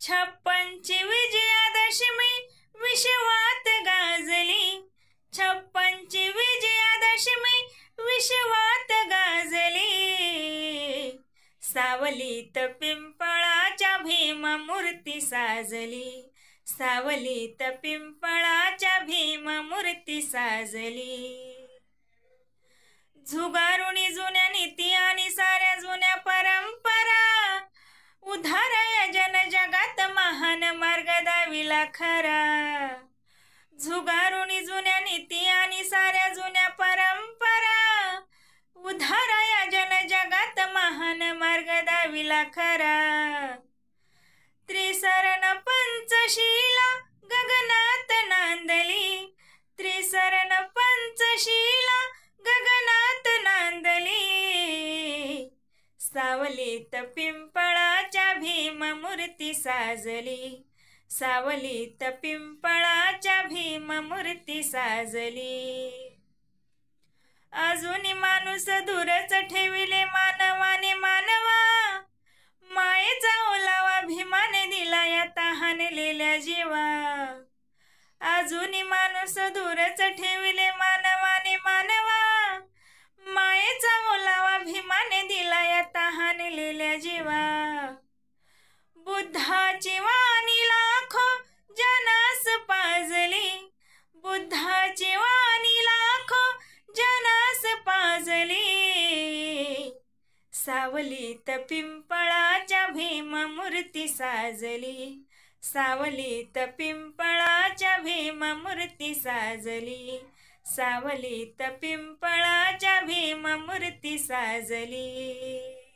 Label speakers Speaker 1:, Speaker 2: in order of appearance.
Speaker 1: छप्पनची विजयादशमी विश्वात गाजली, छप्पनची विजयादशमी विश्वात गाजली। सावलीत पिंपळाच्या भीममूर्ती साजली, सावलीत पिंपळाच्या भीममूर्ती साजली। झुगारुनी जुन्या नीती आणि साऱ्या जुन्या परंपरा, उधारया जनजगात महान मार्ग दाविला खरा। झुगारुनी जुन्या नीती आणि साऱ्या जुन्या परंपरा, उधारया जनजगात महान मार्ग दाविला खरा। त्रिसरण पंचशीला गगनात नांदली, त्रिसरण पंचशीला गगनात नांदली। सावलीत पिंपळाच्या भीममूर्ती साजली, सावलीत पिंपळाच्या भीममूर्ती साजली। अजूनी माणूस दूरच ठेविले मानवाने मानवा, मायेचा ओलावा भीमाने दिला या तहानलेल्या जीवा। अजूनी माणूस दूरच ठेविले मानवाने मानवा, मायेचा ओलावा भीमाने दिला या तहानलेल्या जीवा। बुद्धाची वाणी लाखो जनास पाजली, बुद्धाची वाणी लाखो जनास पाजली। सावलीत पिंपळाच्या भीममूर्ती साजली, सावलीत पिंपळाच्या भीममूर्ती साजली, सावलीत पिंपळाच्या भीममूर्ती साजली।